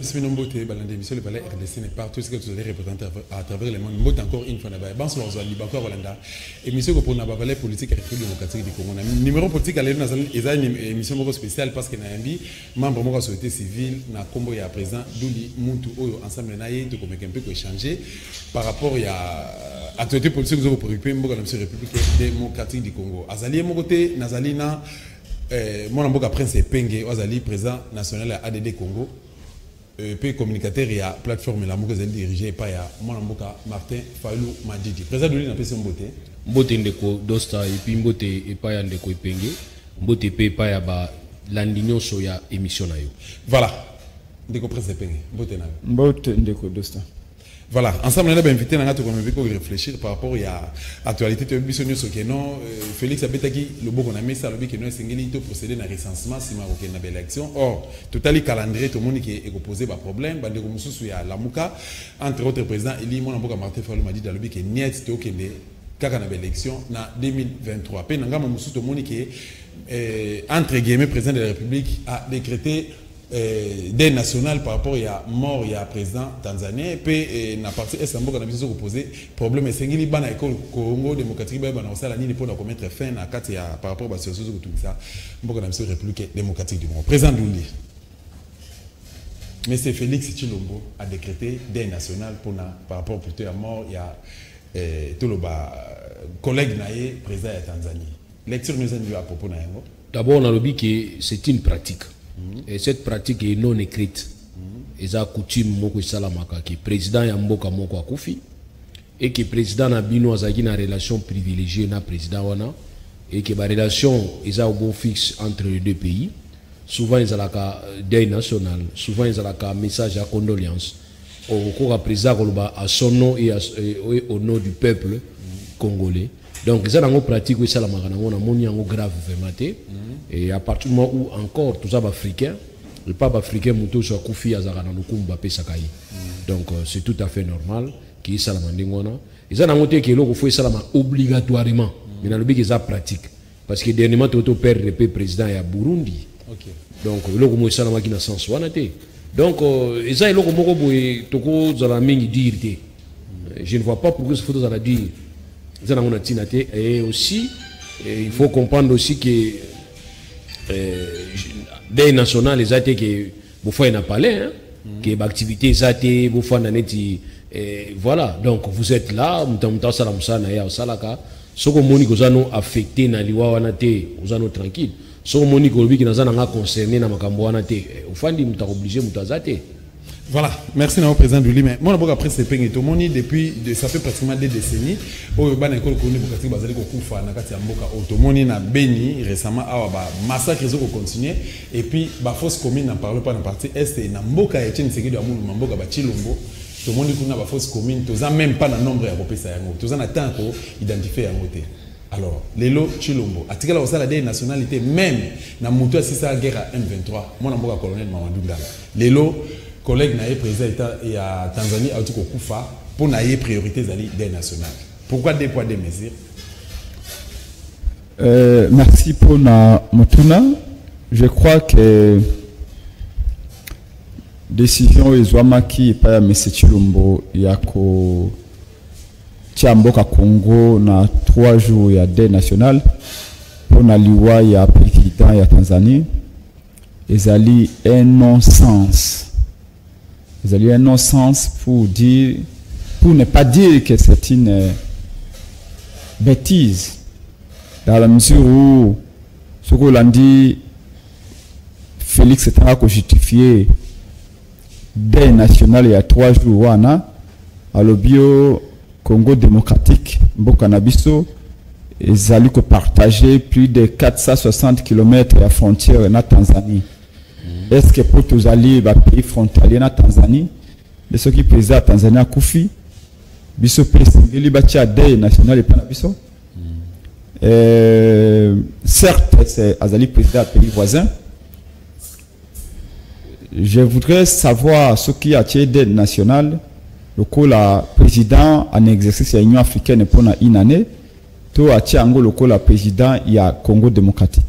ce nombre de l'émission le palais RDC n'est pas tout ce que vous allez représenter à travers le monde. Mot encore une fois là-bas. Bon, sur le Liban, Rwanda. Émission que pour n'a pas valé politique et République démocratique du Congo. Numéro politique à l'émission, ils ont une émission spéciale parce que n'a un membre de la société civile, n'a combo il y a présent, Douli Muntu Oyo ensemble naïe, tout comme un peu échanger par rapport à l'actualité politique que vous avez préoccupé, la République démocratique du Congo. Azali mon côté, Nazalina. Mon amboka prince Penge Ozali président national à ADD Congo puis communicateur et à plateforme la moko zali dirigé par ya mon amboka Martin Fayulu Madidi président de l'INAPC mbote ndeko dosta et puis mbote et pas ya ndeko Penge mbote pe pa ya ba landinyo so ya émission na yo voilà ndeko prince Penge mbote ndeko dosta. Voilà, ensemble, on a invité à réfléchir par rapport à l'actualité de non Félix Abetaki, le beau qu'on a mis ça, le but que nous avons procédé à un recensement si Marocain n'a pas l'élection. Or, tout à l'heure, calendrier, tout le monde qui est posé par problème, il y a la Mouka, entre autres présidents, il y a Martin Fayulu m'a dit dans le but que Niet, qui est une élection en 2023. Puis, tout le monde qui est, entre guillemets, président de la République, a décrété des nationales par rapport à mort il y a président tanzanien puis na partie Istanbul qu'on a besoin de poser problème c'est qu'il y a école Congo démocratique ben on sait la ligne pour mettre fin à quatre par rapport à ce tout ça beaucoup de République démocratique du Congo président Douli mais c'est Félix Tshilombo a décrété des nationales pour par rapport plutôt à mort il y a tout le collègue naé président de Tanzanie lecture nous a à propos naégo d'abord on a le dit que c'est une pratique. Et cette pratique est non écrite. Et ça coutume moko salamaka que président ya mboka moko akufi et que président na bino azaki na relation privilégiée na président wana et que ba relation eza au bon fixe entre les deux pays. Souvent ils alaka deuil national, souvent ils alaka message à condoléances au président koloba à son nom et au nom du peuple congolais. Donc, ils ont une pratique où ils ont grave vraiment. Et à partir du moment où encore tout ça africain, le pape africain muto soit koufi azara na nukumba pe sakai. Donc c'est tout à fait normal qu'ils salama ndingona. Ils ont noté que l'on faut salama obligatoirement. Mais dans le but qu'ils ont pratique parce que dernièrement tout père le président ya Burundi. Donc l'on faut salama qui na sens wanate. Donc ils ont l'on moko boy toko zala mingi dirité. Je ne vois pas pourquoi ce photo zala dire. Et aussi, il faut comprendre aussi que des nationales, les athées que vous faites un palais, que l'activité est vous faites un voilà, donc vous êtes là, vous avez affecté dans les vous avez tranquille. Si vous avez concerné dans vous êtes obligé de voilà, merci à président Douli. Mais moi, après c'est peine tout le monde depuis ça fait pratiquement 2 décennies. Au ban école connu pour que bazali ko kufa na kati ya mboka automoni na Beni récemment awa ba massacre ils ont continué et puis ba force commune n'en parle pas dans partie est na mboka ya Etienne Tshisekedi amulu mboka ba Chilombo. Tout le monde kuna ba force commune toza même pas na nombre ya kopesa yango. Toza na temps ko identifier yango te. Alors, Lelo Chilombo, atikala osala des nationalités même na muto asisa guerre à M23. Mon mboka colonel Mamadou Ngala. Lelo collègue naïe président et à Tanzanie a tout Kufa pour naïe priorité des nationales. Pourquoi 2 poids 2 mesures? Merci pour na Mutuna. Je crois que décision Ezwamaki par M. Chilombo yako Tiamboka Congo na 3 jours ya des nationales pour na liwa ya président ya Tanzanie. Ezali un non-sens. Vous avez un non-sens pour ne pas dire que c'est une bêtise. Dans la mesure où, ce que l'on dit, Félix est à justifier des nationales il y a 3 jours, à l'obio Congo démocratique, Mbokanabiso, ils allaient partager plus de 460 km à la frontière en Tanzanie. Est-ce que pour tous les pays frontaliers en Tanzanie, de ceux qui président à Tanzanie à Koufi, biso président batia des nationales et pas biso. Certes, c'est Azali président de pays voisins. Je voudrais savoir ce qui a été des nationales. Le président en exercice de l'Union africaine pour une année. Tout a été le président il y a Congo démocratique.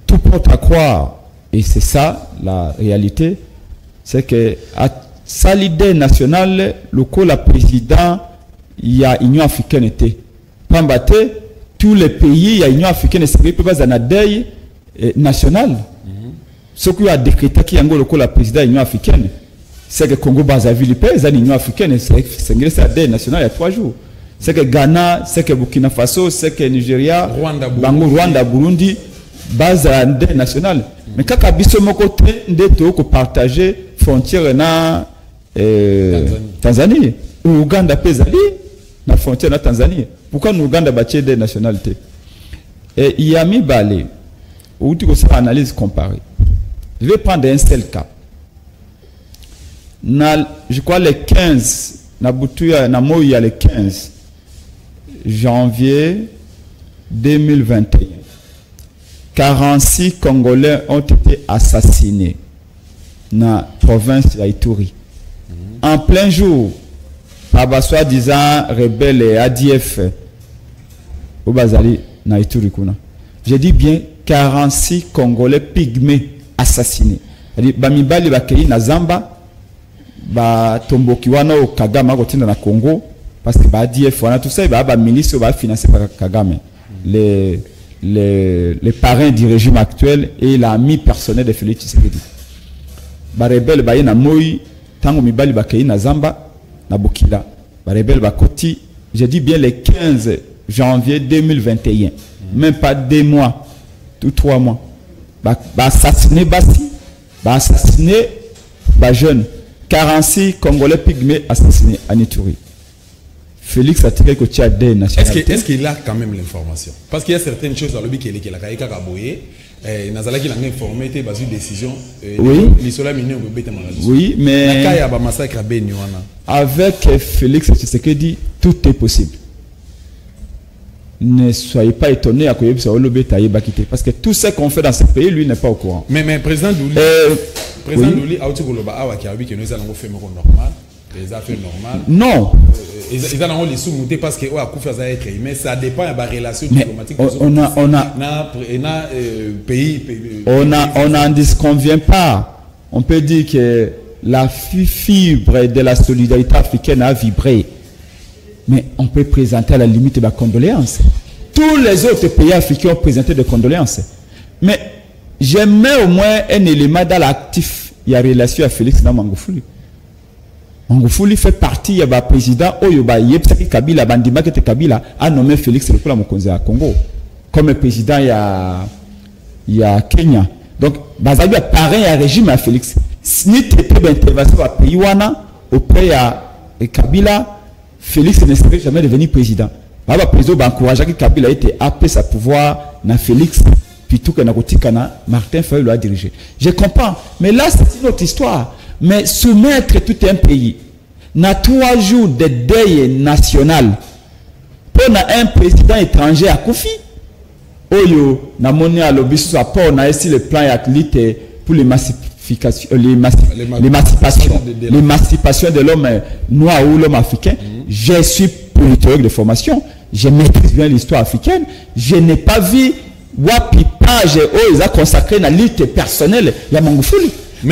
Tout porte à croire. Et c'est ça la réalité, c'est que à sa leader national, le président, il y a Union africaine était. Pambate, tous les pays, il y a Union africaine, c'est pas un deuil national. Ce qui a décrété qu'il y a le président de l'Union africaine, c'est que Congo Brazzaville, c'est l'Union africaine, c'est un deuil national il y a 3 jours. C'est que Ghana, c'est que Burkina Faso, c'est que Nigeria, Rwanda, Burundi, base à deuil national. Mais quand il y a mon côté, on peut partager frontière na Tanzanie ou Ouganda pesali la frontière na Tanzanie. Pourquoi nous Ouganda bâtir des nationalités? Et il y a mis balé où tu peux faire analyse comparée. Je vais prendre un seul cas. Je crois les 15 na Boutuya na Moya le 15 janvier 2021. 46 Congolais ont été assassinés dans la province d'Aïtouri. En plein jour, par soi-disant rebelles et ADF au Bazali d'Aïtouri. Je dis bien 46 Congolais pygmées assassinés. Bamibali bakei na Zamba, ba tombokiwana au Kagame kotinda na Congo parce que ba ADF wana tout ça ba milice va financer par Kagame. Les parrains du régime actuel et l'ami personnel de Félix Tshisekedi. Ba rebelle ba na Moi tango mibali bakei na Zamba na Bokila. Ba rebelle ba koti, je dis bien le 15 janvier 2021. Même pas 2 mois, tout 3 mois. Ba assassiné Bassi, ba assassiné ba jeune 46 Congolais pygmées assassinés à Ituri. Félix a tiré que tu as des nationalités. Est-ce qu'il a quand même l'information? Parce qu'il y a certaines choses dans le but qu'il a kaboyé. Nazala qui l'a informé, il a pris une décision. Oui. Oui, mais avec Félix Tshisekedi, tout est possible. Ne soyez pas étonnés à parce que tout ce qu'on fait dans ce pays, lui n'est pas au courant. Mais président Douli, président Douli a dit que nous allons faire normal. Les affaires normales. Non. Ils ont les sous-montés parce que mais ça dépend de la relation diplomatique. On n'en disconvient pas. On peut dire que la fibre de la solidarité africaine a vibré. Mais on peut présenter à la limite de condoléances. Tous les autres pays africains ont présenté des condoléances. Mais j'aimais au moins un élément dans l'actif. Il y a relation à Félix Namangofouli. Mangofouli fait partie, il y a un président, Yepsaki Kabila, Bandima Kabila, a nommé Félix Lekola Mokonze à Congo. Comme président, il y a Kenya. Donc, Bazabi a pareil à régime à Félix. Ni traité d'intervention à Pays-Wana, auprès de Kabila, Félix ne serait jamais devenu président. Le président a encouragé que Kabila ait été appelé sa pouvoir dans Félix, puis tout que Martin Fayulu a dirigé. Je comprends. Mais là, c'est une autre histoire. Mais soumettre tout un pays na 3 jours de deuil national pour un président étranger à Koufi, Oyo, na monnaie à l'obéissance à port, na ici le plan athlète pour l'émancipation de l'homme noir ou l'homme africain. Je suis politologue de formation, je maîtrise bien l'histoire africaine, je n'ai pas vu wapi page ils ont consacré la lutte personnelle il y a Mangofouli.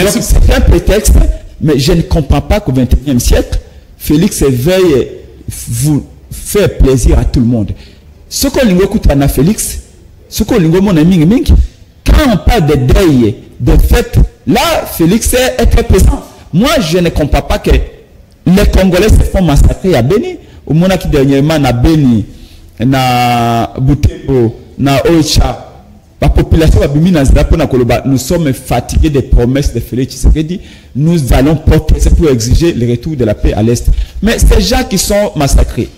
C'est un prétexte, mais je ne comprends pas qu'au XXIe siècle, Félix veuille vous faire plaisir à tout le monde. Ce qu'on écoute à Félix, ce qu'on écoute quand on parle de deuil, de fête, là, Félix est très présent. Moi, je ne comprends pas que les Congolais se font massacrer à Beni. Au moment qui dernièrement, na Beni, na Butembo, na Oicha, la population nous sommes fatigués des promesses de Félix Tshisekedi. Nous allons protester pour exiger le retour de la paix à l'Est. Mais ces gens qui sont massacrés,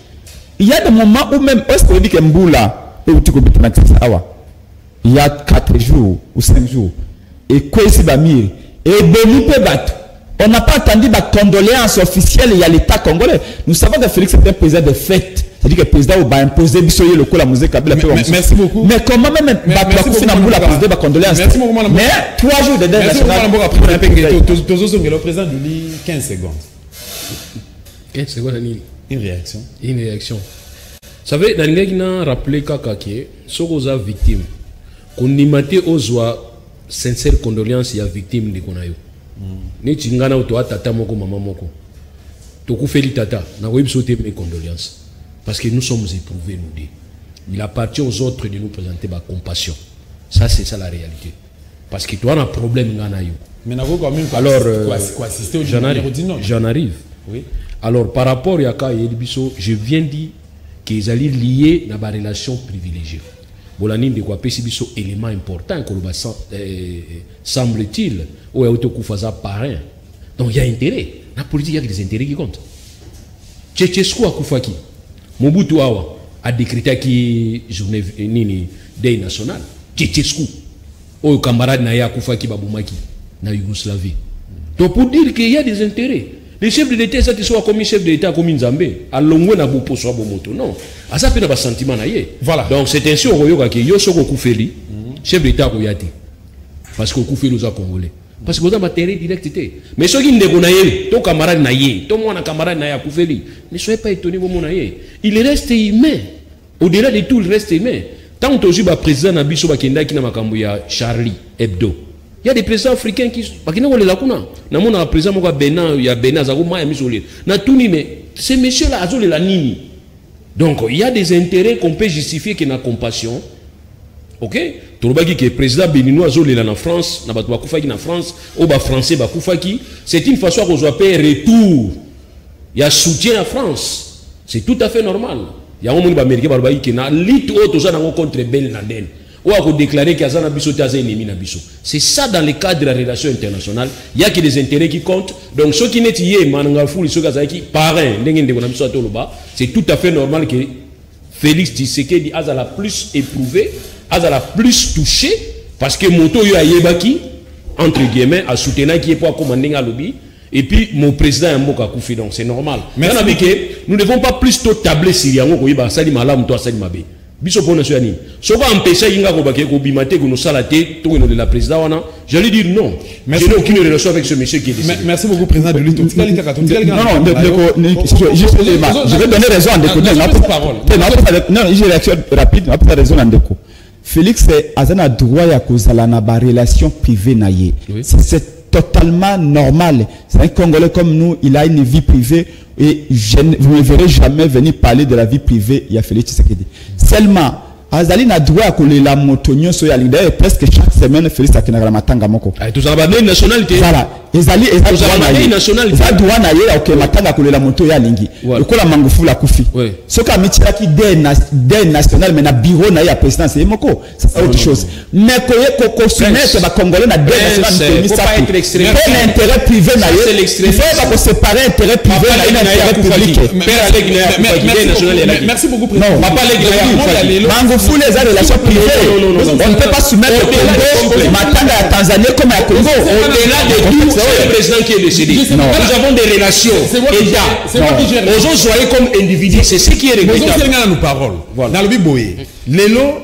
il y a des moments où même, est-ce qu'on dit que Mboula, il y a 4 jours ou 5 jours, et Kwesi Bamir, et Benipe Bat, on n'a pas entendu la condoléance officielle, il y a l'État congolais. Nous savons que Félix est un président de fête. C'est-à-dire que le président va imposer le coup la musique. Merci beaucoup. Mais comment même la condoléance? Merci beaucoup. Mais 3 jours de deuil national. Le président du lit 15 secondes. 15 secondes, une réaction. Une réaction. Vous savez, dans le cas rappelé Kakake, ce qu'on a victime, qu'on y mette aux sincères condoléances, il y a victime de Konayo. neti ngana to tata moko maman moko to kufeli tata na ko biso te mes condoléances parce que nous sommes éprouvés nous deux. Il appartient aux autres de nous présenter ma compassion. Ça c'est ça la réalité. Parce que toi on a un problème ngana yo. Mais quand même alors j'en arrive. Oui. Alors par rapport à Ka et biso, je viens dire qu'ils allaient lier dans ma relation privilégiée. Bolani de quoi pesi biso élément important que semble-t-il ou auto kufaza parrain. Donc il y a intérêt. La politique il y a des intérêts qui comptent. Tchétcheskou a kufaki. Mobutu awa a décrété qui journée nini day national. Tchétcheskou au camarade na ya kufaki babumaki na Yougoslavie. Donc pour dire qu'il y a des intérêts. Les chefs de l'État, ça soit comme chef de l'État comme Nzambe, à l'ongwe na bupo soit bomoto. Non. À ça peut avoir sentiment na yé. Voilà. Donc c'est ainsi au royaume que yo soko kufeli, chef de l'État koyati. Parce que kufeli aux Congolais. Parce que vous avez intérêt direct. Mais ceux qui ne connaissent pas, ton camarade na yé, ton mon camarade na ya kufeli, ne soyez pas étonnés pour mon naïe. Il reste humain. Au-delà de tout, il reste humain. Tant que tu as président Nabiso Bakenda qui n'a pas Charlie Hebdo. Il y a des présidents africains qui sont un président Bénin, il y a Bénin, mais ces messieurs-là, ils la nini. Donc, il y a des intérêts qu'on peut justifier qu'il y a compassion. Ok? Tout le monde qui est président béninois, en France, en France, ou français, c'est une façon qu'on soit payé retour. Il y a soutien à France. C'est tout à fait normal. Il y a un monde américain qui a lit contre Bel Laden. Ou à déclarer qu'il y a un ennemi. C'est ça dans le cadre de la relation internationale. Il y a que des intérêts qui comptent. Donc ceux qui n'est qui parrain, c'est tout à fait normal que Félix Tshisekedi a la plus éprouvé, a la plus touché, parce que Moto Yebaki, entre guillemets, a soutenu qui est pour commander à lobby. Et puis mon président est Mboka Koufi, donc c'est normal. Mais nous ne devons pas plus tabler sur Yango Koyiba, Sali Malam, toi Sali Mabé. Biso pour nation ni so va empêcher Inga Kobake ko bimate ko no salate to no de la président wana je lui dire non. Je n'ai aucune relation avec ce monsieur qui est décédé. Merci beaucoup président de l'Union. Non je vais donner raison à Ndeko. Non, j'ai réaction rapide, on pas raison à Ndeko. Félix azana droit ya kozala na ba relation privée na ye. C'est totalement normal. C'est un Congolais comme nous, il a une vie privée. Et vous ne verrez jamais venir parler de la vie privée. Il y a Félix Tshisekedi. Seulement, Azali n'a droit à coller la motonio sur la ligne. Presque chaque semaine, Félix a la matanga moko. Tout ça va bien nationalité. Voilà. Ezali nationalité. Ça doit naïe ok matanga coller la moto ya lingi. Le kola mangofu la koufi. Ce qu'a mis qui des national mais na bureau naïe à présidence c'est moko. C'est autre chose. Mais ko soumettre ba congolais na des national mais ça pas être extrême. L'intérêt privé naïe. Il faut pas séparer intérêt privé et intérêt public. Merci beaucoup président. Papa mangofu les relations privées. On ne peut pas soumettre le Congo matanga à Tanzanie comme à Congo. Au-delà de tout c'est le président qui est décédé. Nous avons des relations. C'est moi qui gère. Aux autres, soyez comme individus. C'est ce qui est regrettable. Nous avons parole. Dans le Biboye, l'élo,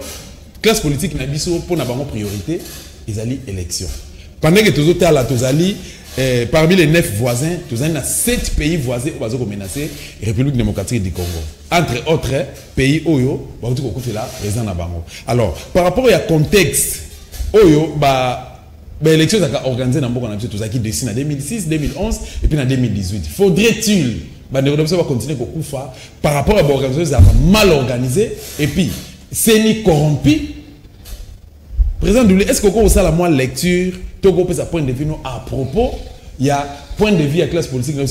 classe politique, n'a pour n'a pas priorité, ils allaient élection. Pendant que tous les autres, parmi les 9 voisins, tous les 7 pays voisins qui sont menacés, République démocratique du Congo. Entre autres pays, Oyo, alors, par rapport au contexte, Oyo, l'élection est organisée dans beaucoup de choses qui dessinent en 2006, 2011 et puis en 2018. Faudrait-il continuer par rapport à l'organisation mal organisée et puis c'est ni corrompu. Président Doulé, est-ce que vous avez la moindre lecture, un point de vue à propos, il y a point de vue à la classe politique à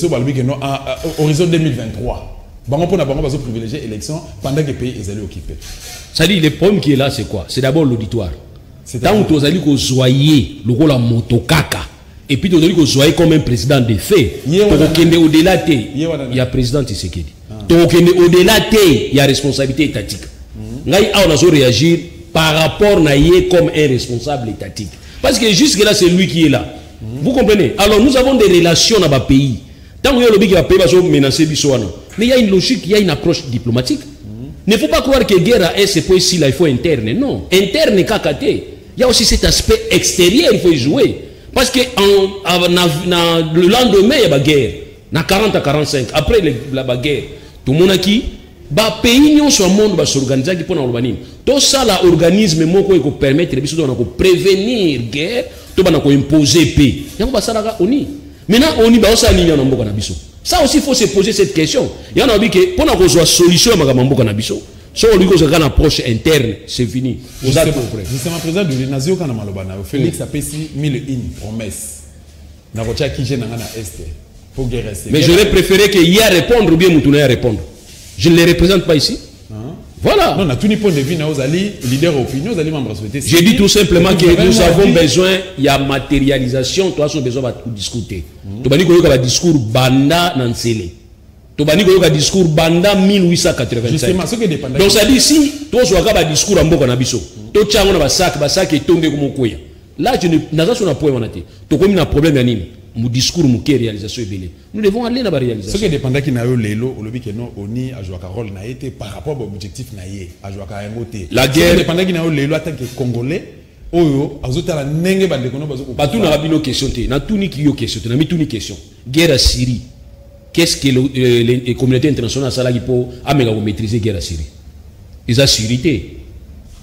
horizon 2023. On peut privilégier l'élection pendant que le pays est occupé. Ça dit, le problème qui est là, c'est quoi? C'est d'abord l'auditoire. Tant que vous allez zoyer le rôle à motokaka et puis vous allez zoyer comme un président de fait, au-delà il y a président Tshisekedi. Au-delà il y a responsabilité étatique. Là on a réagir par rapport à comme un responsable étatique. Parce que jusque là c'est lui qui est là. Vous comprenez? Alors nous avons des relations dans le pays. Tant que le pays va menacer Bissouana, mais il y a une logique, il y a une approche diplomatique. Ne faut pas croire que guerre à ce point-ci, il faut interne. Non, interne kakaté. Il y a aussi cet aspect extérieur, il faut y jouer. Parce que le lendemain, il y a la guerre. Na 40 à 45, après la guerre, tout le monde a qui ba pays sur le monde va s'organiser pour l'urbanisme. Tout ça, l'organisme qui permettre de prévenir guerre to bana ko imposer paix yango basalaka oni maintenant oni ba osa nini na mboka na biso ça aussi faut se poser cette question yana obi ke pona ko zo solution makambo mboka na biso so oli ko zo kana approche interne c'est fini justement président de Nazio kana maloba na Félix a pesi 1001 promesses na ko tia kije na ngana est pour guerre. Mais j'aurais préféré qu'il y ait à répondre ou bien Moutouna à répondre. Je ne les représente pas ici. Voilà. Non, on a tout point de vue, nous allons leader opinion, nous allons membres société. J'ai dit tout simplement que nous avons besoin, il y a matérialisation, toi, nous avons besoin de discuter. Tu vas dire qu'il y a un discours banda nansele. Tu vas dire qu'il y a un discours banda 1885. Justement, ce qui dépend. Donc ça dit si toi, tu as un discours en Boka Nabiso, tu as un sac est tombé comme un couille. Là, je n'ai pas de problème. Tu as un problème à Nini. Mon discours, mon réalisation est nous devons aller dans la réalisation. Ce qui dépend qui n'a eu l'élo, au lobby que non, on y a joué à rôle n'a été par rapport à l'objectif n'a eu à joué à un la guerre. Ce qui dépend qui n'a eu l'élo en tant que Congolais, oyo, à zota la nenge bande kono bazo. Pas tout n'a pas une question té, n'a tout ni qui yo question, n'a mis tout ni question. Guerre à Syrie. Qu'est-ce que les communautés internationales ça là qui pour amener à maîtriser guerre à Syrie? Ils ont sécurité.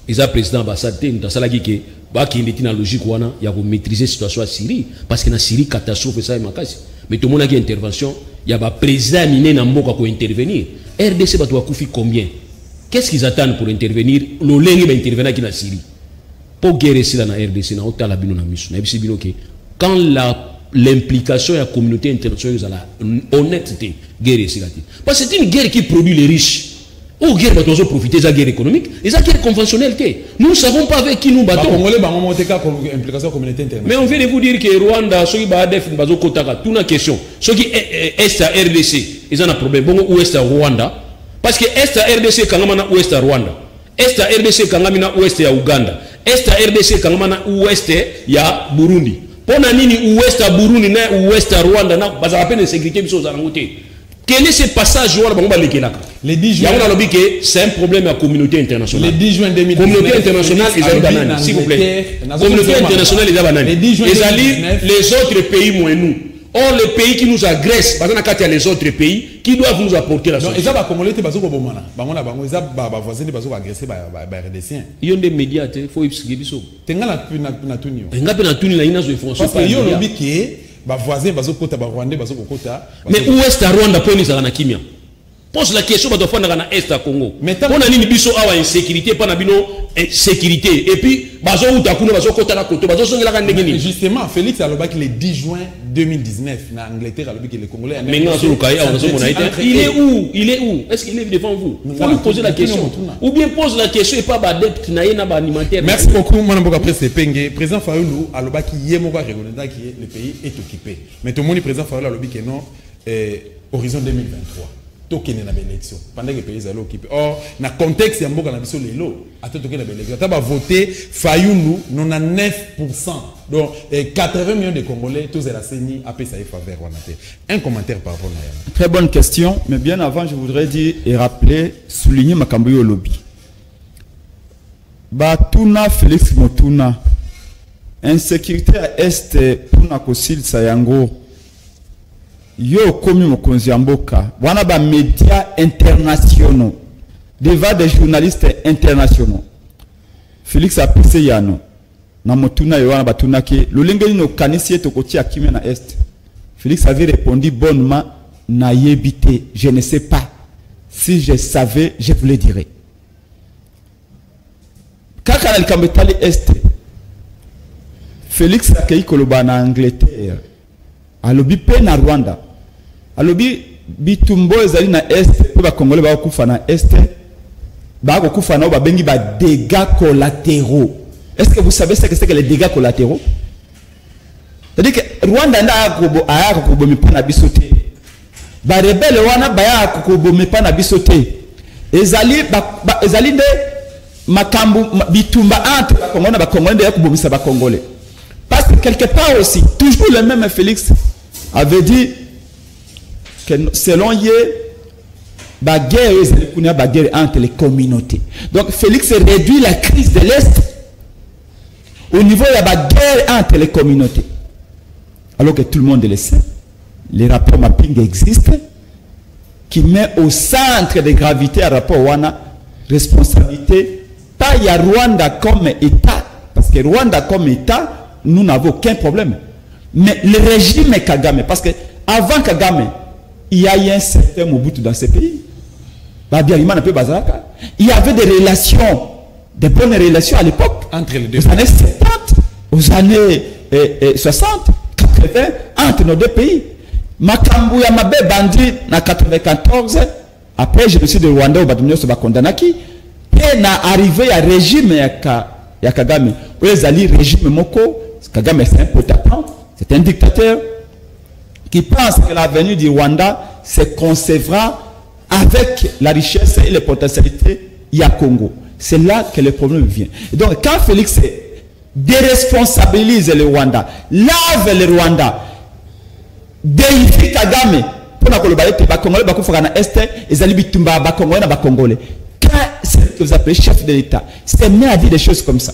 Ils ont président ambassade dans ça là qui que bah qui est dans logique wana il y a pour maîtriser la situation à Syrie parce que na Syrie catastrophe ça est makasi mais tout le monde a une intervention il y a ba président miné na mboka pour intervenir RDC ba doit koufi combien qu'est-ce qu'ils attendent pour intervenir le lengi ba intervenir qui na Syrie pour guerre ici dans la RDC na otala bino na misu na bisi bino que quand l'implication de la communauté internationale est la honnêteté guerre ici parce que c'est une guerre qui produit les riches. Oh, guerre, nous avons profité de la guerre économique et la guerre conventionnelle. Nous ne savons pas avec qui nous battons. Mais on vient de vous dire que Rwanda, ceux qui battent, tout une question. Ceux qui est à RDC, ils ont un problème. Bon, où est Rwanda? Parce que est à RDC, quand on a où est Rwanda? Est à RDC, quand on a où est Ouganda? Est à RDC, quand on a où est Burundi? Pour nini où est Burundi, où est Rwanda? Parce qu'on a peine de sécurité, ils sont à quel est ce passage où on va les 10 juin, c'est un problème à la communauté internationale. Les 10 juin 2019, communauté internationale, ils ont banane, s'il vous plaît. Communauté internationale, ils ont banane. Les autres pays, moins nous. Or, les pays qui nous agressent, parce qu'il y a les autres pays qui doivent nous apporter la solution. Il y a des médias, il faut expliquer ça. Il y a mais où est le Rwanda pour nous à Kimia? Pose la question de faire dans l'Est à Congo. Mais on a une biso à insécurité, pas une sécurité. Et puis, justement, Félix a le 10 juin 2019 en Angleterre, les Congolais. Il est où? Il est où? Est-ce qu'il est devant vous? Il faut lui poser la question. Ou bien pose la question et pas adepte alimentaire. Merci beaucoup, mon ami Président Penge. Président Fayoulou, à l'Oba qui est mon le pays est occupé. Mais tout le monde, président Fayoulou, à l'Obi qui est non, horizon 2023. Tokene na élection pendant que le pays est occupé. Or, dans le contexte, il y a un peu de l'élo. À tout tokene na élection. Tu as voté Fayoulou, 99%. Donc, 80 millions de Congolais, tous les CENI, après ça, il faut faire un commentaire par rapport à ça. Très bonne question. Mais bien avant, je voudrais dire et rappeler, souligner ma cambuyo lobby. Batuna Félix Motuna. Insécurité à Est, pour Nakosil Sayango. Yo komi mokonzi mboka wana ba médias internationaux devant des journalistes internationaux Félix a pissé yano na motuna yo wana batuna ke lolengeli no kanisi eto kotia kimia na est Félix avait répondu bonnement na yebité je ne sais pas si je savais je vous le dirais kaka na likambetali est Félix a kei koloba na Angleterre alobi pe na Rwanda alobi bitumbo ezali na est pe ba congolais ba kufa na est ba ko kufa na ba bengi ba dégâts collatéraux. Est-ce que vous savez ce que c'est que les dégâts collatéraux? C'est-à-dire que Rwanda nda akobo aya ko bomi pa na bisote ba rebelle wana ba ya ko bomi pa na bisote ezali ezali nde makambu bitumba entre ba congolais na ba congolais nde ya ko bomisa ba congolais. Parce que quelque part aussi toujours le même Félix avait dit que selon Yé, la guerre entre les communautés. Donc Félix réduit la crise de l'Est au niveau de la guerre entre les communautés. Alors que tout le monde le sait, les rapports mapping existent qui met au centre de gravité à rapport Wana responsabilité, pas il y a Rwanda comme État, parce que Rwanda comme État, nous n'avons aucun problème. Mais le régime Kagame, parce que avant Kagame, il y a eu un certain Mobutu dans ce pays. Il y avait des relations, des bonnes relations à l'époque, entre les deux aux années 70, aux années 60, 80, entre nos deux pays. Makambu ya mabe bandi na 94, après je me suis de Rwanda au Badumio Soba Kondanaki, et na arrivé à régime ya Kagame. Oezali régime Moko, Kagame c'est un potapan, c'est un dictateur qui pense que l'avenir du Rwanda se concevra avec la richesse et les potentialités ya Congo. C'est là que le problème vient. Et donc quand Félix déresponsabilise le Rwanda, lave le Rwanda, déifie Kagame, pour la Congolais, quand c'est que vous appelez chef de l'État, c'est mis à dire des choses comme ça.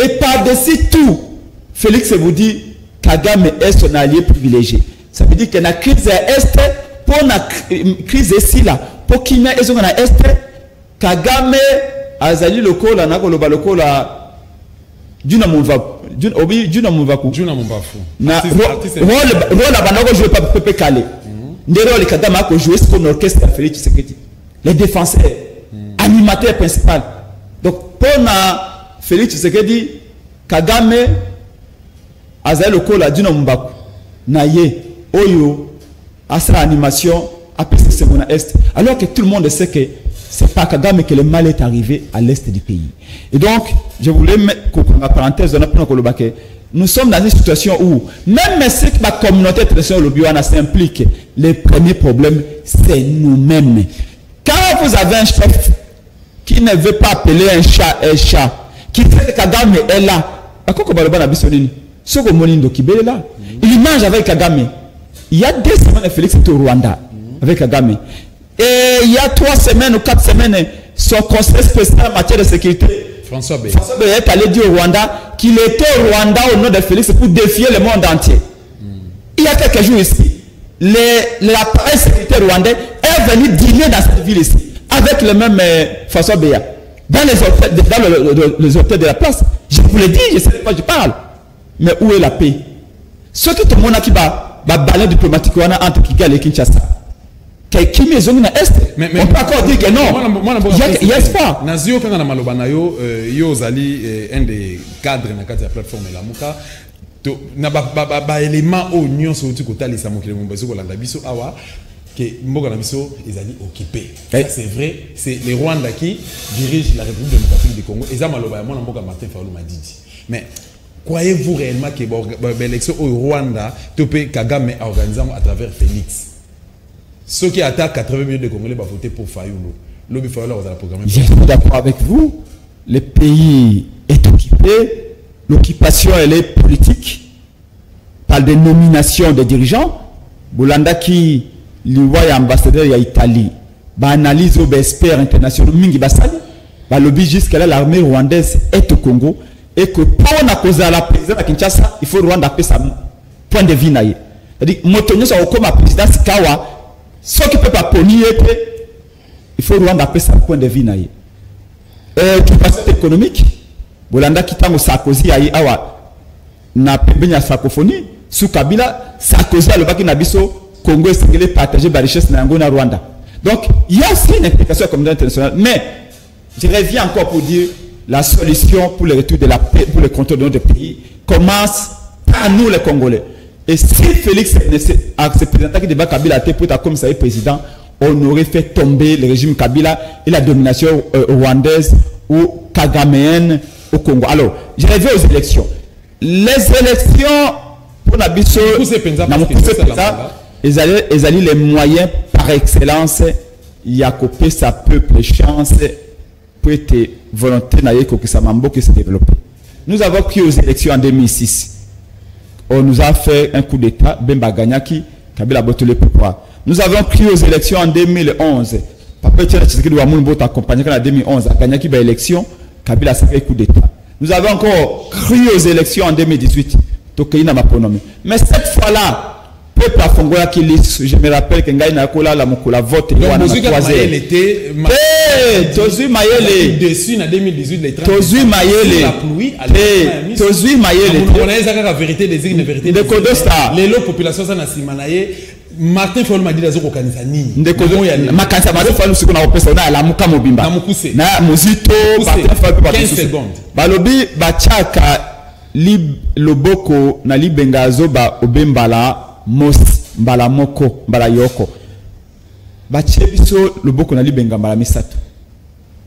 Et par-dessus tout, Félix vous dit Kagame est son allié privilégié. Ça veut dire que la crise est pour la crise ici là, pour qu'il y ait une est, Kagame azali loko la nakoloba loko la Juna Mumvaku. Na rôle abanako jouer pas Pepe Kale. Ndero le Kagame a joué ce qu'on orchestre Félix Tshisekedi. Les défenseurs, animateurs principal. Donc pour na Félix Tshisekedi, Kagame azali loko la Juna Mumvaku. Na ye oyo asra animation à PCC Mona Est. Alors que tout le monde sait que c'est pas Kagame que le mal est arrivé à l'est du pays. Et donc, je voulais mettre en parenthèse, nous sommes dans une situation où, même si la communauté traditionnelle s'implique, le premier problème, c'est nous-mêmes. Quand vous avez un chef qui ne veut pas appeler un chat, qui fait que Kagame est là, il mange avec Kagame. Il y a 2 semaines, Félix est au Rwanda avec Kagame. Et il y a 3 semaines ou 4 semaines, son conseil spécial en matière de sécurité, François Béya est allé dire au Rwanda qu'il était au Rwanda au nom de Félix pour défier le monde entier. Il y a quelques jours ici, l'appareil sécuritaire rwandais est venu dîner dans cette ville ici, avec le même François Béya, dans les hôtels de la place. Je vous l'ai dit, je ne sais pas, je parle. Mais où est la paix? Ce que tout le monde a qui va balai diplomatique entre Kigali et Kinshasa. Mais on peut encore dire que non. Il y a espoir. Nazio quand on a malobana yo zali un des cadres na kati ya plateforme la muka to na ba élément au nyon so tu kota les samokile mumbaso ko landa biso awa que mboka na biso ezali occupé. C'est vrai, c'est les Rwandais qui dirigent la République démocratique du Congo. Eza maloba ya mona mboka Martin Fayulu Madidi. Mais croyez-vous réellement que l'élection au Rwanda topé Kagame a organisé à travers Félix? Ceux qui attaquent 80 millions de Congolais vont voter pour Fayulu. L'objet Fayulu va la programmer. Je suis d'accord avec vous. Le pays est occupé. L'occupation, elle est politique. Par des nominations de dirigeants. Boulanda qui est ambassadeur de l'Italie. Analyse aux experts internationaux. Mingi Bassali. Lobby jusqu'à là, l'armée rwandaise est au Congo. Et que pour la cause de la présidence à Kinshasa, il faut Rwanda appeler sa point de vue. C'est-à-dire, Motonio soit comme président Sikawa. Ce qui ne peut pas punir, il faut Rwanda appeler ça point de vue. Occupation économique, Bolanda qui t'a Sarkozy awa na pembeni francophonie sous Kabila, Sarkozy a le baki nabiso Congo est singlé partager la richesse na Rwanda. Donc il y a aussi une implication comme internationale. Mais je reviens encore pour dire la solution pour le retour de la paix, pour le contrôle de notre pays commence par nous les Congolais. Et si Félix se présentait qui débat Kabila pour être comme ça président, on aurait fait tomber le régime Kabila et la domination rwandaise ou kagaméenne au Congo. Alors, je reviens aux élections. Les élections pour la biso, ils allaient les moyens par excellence. Il y a coupé sa peuple chance pour être volonté que ça mambo qui se développe. Nous avons pris aux élections en 2006. On nous a fait un coup d'État, Bemba Ganyaki, Kabila Botole pourquoi. Nous avons pris aux élections en 2011. Papa Tchèque Tshisekedi doit m'ont accompagné en 2011 à Ganyaki par élection, Kabila a fait un coup d'État. Nous avons encore cru aux élections en 2018. Tokeina Maponomi. Mais cette fois-là, peuple à Fongoya qui liste, je me rappelle que Ngaïna Kola la Mukula vote et on a croisé. Tozui Mayele. Dessus en 2018 les 30. Tozui Mayele. La pluie Tozui Mayele. On a la vérité des îles, la vérité des îles. Les lots population ça na simanaye. Martin Fayulu m'a dit d'azo kanisani. Ndeko ya makanisa Martin Fayulu siko na opesa na la muka mobimba. Na mukuse. Na muzito Martin Fayulu 15 secondes. Balobi bachaka loboko na libenga zoba obembala mos mbala moko mbala yoko. Bachie biso loboko na libenga mbala misato.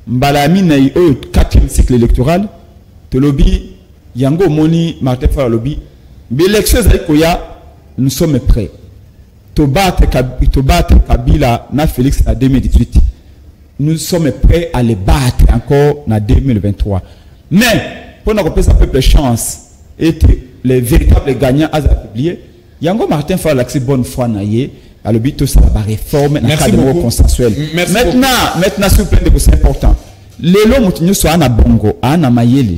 Mbala mina au 4e cycle électoral to lobi yango moni Martin Fayulu lobi l'élection zaikoya nous sommes prêts. Tobattre Kabila na Félix en 2018. Nous sommes prêts à les battre encore en 2023. Mais pour nous représenter un peu de chance et les véritables gagnants à publier, Yango Martin Fayulu l'accès bonne foi naïe à le but de la réforme dans le cadre consensuel. Maintenant s'il vous plaît, c'est important. Les lois nous sont à Bongo, à Mayele.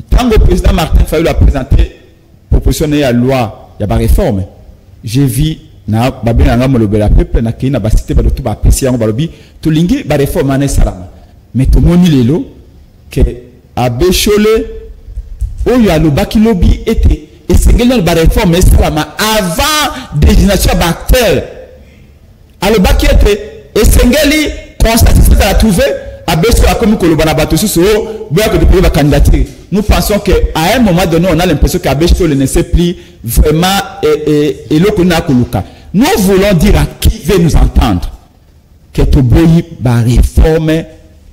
Tant que le président Martin Fayulu a présenté proposition de la loi, il y a une réforme. J'ai vu na babena ngamo lobela peuple na kina basité ba tout ba pesi yango balobi to lingi ba réforme na salama mais to moni lelo que abechole oyo alobaki lobi était et sengeli ba réforme salama avant désignation d'acteur alobaki était et sengeli constatation à trouver abeso a comme koloba na bato susu boya que de ba candidature. Nous pensons qu'à un moment donné, on a l'impression qu'Abechole ne sait plus vraiment et nous voulons dire à qui veut nous entendre que Toboyi va réformer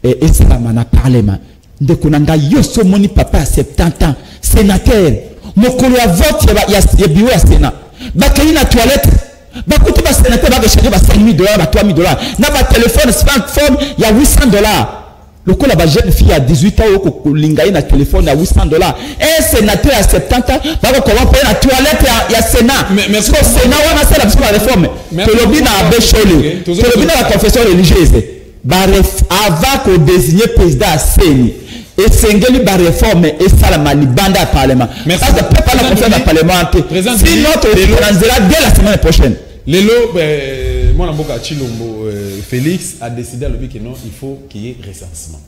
et ça m'a parlement. De Konanga Yoso Moni papa à 70 ans, sénateur, Mokolo a vote, il y a bureau à Sénat. Bakayina na toilette, Bakutu ba sénateur va recharger $5 000, $3 000. Na ba téléphone, smartphone, il y a $800. Le coup, la jeune fille à 18 ans, qui a un téléphone à $800. Un sénateur à 70 ans, va comment payer la toilette à la Sénat. Mais ce Sénat, on a fait la réforme. Tolobi na Abechole, Tolobi na la confession religieuse. Avant qu'on désigne président à Séni, et Sengeli va réformer et ça la malibanda à Parlement. Mais ça ne peut pas la confiance à Parlement. Sinon, on transira dès la semaine prochaine. Lelo, moi, Chilombo, Félix a décidé à l'objet que non, il faut qu'il y ait recensement.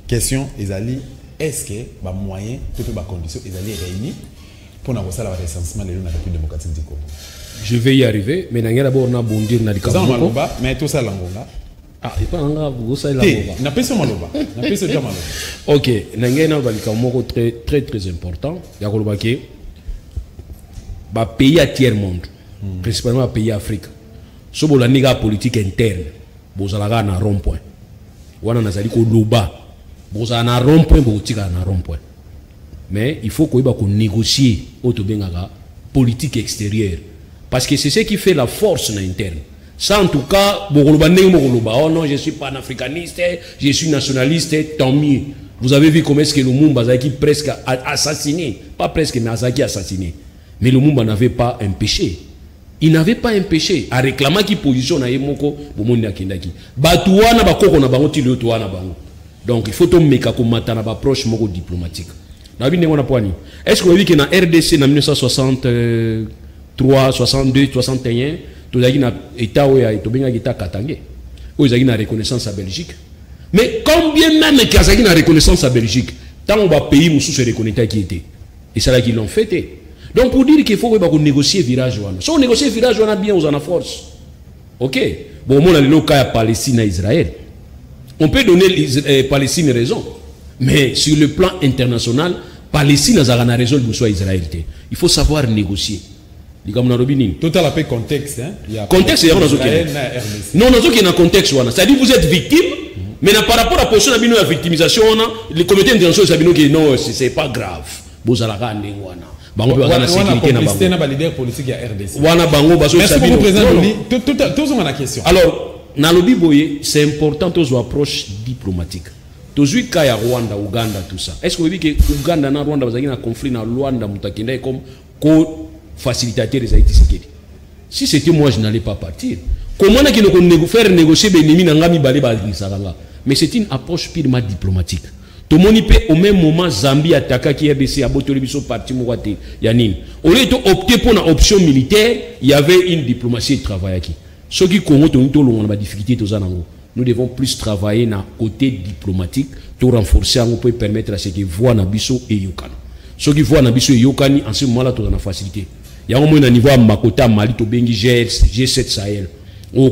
Question, est-ce que les moyens, toutes les conditions, ils allaient réunir pour avoir ça, le recensement de la République démocratique du Congo? Je vais y arriver, mais d'abord, on a bondir dans les cas. Mais tout ça, l'angola. Ah, il n'y a pas de ça, n'a pas maloba. Ok, Nangena va très très très important. Il y a pays à tiers monde, principalement pays Afrique. Si vous avez une politique interne, vous avez un rond-point. Vous avez un loba. Vous avez un rond-point, vous avez un rond-point. Mais il faut qu'on négocie la politique extérieure. Parce que c'est ce qui fait la force interne. Ça, en tout cas, oh non, je suis panafricaniste, je suis nationaliste, tant mieux. Vous avez vu comment est-ce que le Mumba a presque assassiné. Pas presque, mais assassiné. Mais le Mumba n'avait pas un péché. Il n'avait pas un péché à réclamer qui position na yemoko bomoni akendaki. Batuana bakoko na bango ti lotoana bango. Donc il faut to meka ko matana ba approche moko diplomatique. Na bine ngona poani. Est-ce que vous avez vu que na RDC na 1963, 62, 61, to zaki na état oya to benga état Katangé. O zaki na reconnaissance à Belgique. Mais combien même que zaki na reconnaissance à Belgique, tant on va payer musu se reconnaître qui était. Et c'est là qu'ils l'ont fait. Donc pour dire qu'il faut négocier virage, si on négocie virage, on a bien aux en force. Ok. Bon, on a le cas de Palestine et Israël. On peut donner Palestine raison. Mais sur le plan international, Palestine a raison de soit Israël. Il faut savoir négocier. Total appel contexte. Contexte, il y a non, non, il y a un contexte. C'est-à-dire que vous êtes victime, mais par rapport à la position de la victimisation, le comité international dit non, c'est pas grave. Vous allez bango bazana sécurité na bango na leader politique ya RDC wana bango baso sabino tous ont la question. Alors na lobi boye c'est important tous approche diplomatique tozui ka ya Rwanda Uganda tout ça. Est-ce que vous voyez que Uganda na Rwanda bazaki na conflit na Rwanda mutakenda comme co-facilitateur des Haïti Sekedi? Si c'était moi je n'allais pas partir. Comment est-ce qu'on peut faire négocier ben ennemi na ngami balé ba lisanga? Mais c'est une approche purement diplomatique. Tout le monde peut au même moment Zambie attaquer qui RDC à Botolibiso parti Mouate Yanine. Au lieu d'opter pour une option militaire, il y avait une diplomatie de travail qui. Ceux qui Congo ont eu difficulté tous en nous devons plus travailler dans le côté diplomatique pour renforcer, on peut permettre à ce qui voient Nabiso et Yokani. Ceux qui voient Nabiso et Yokani, en ce moment-là, tu as la facilité. Il y a au moins un niveau à Makota, Mali, Tobengi, G7 Sahel. Mais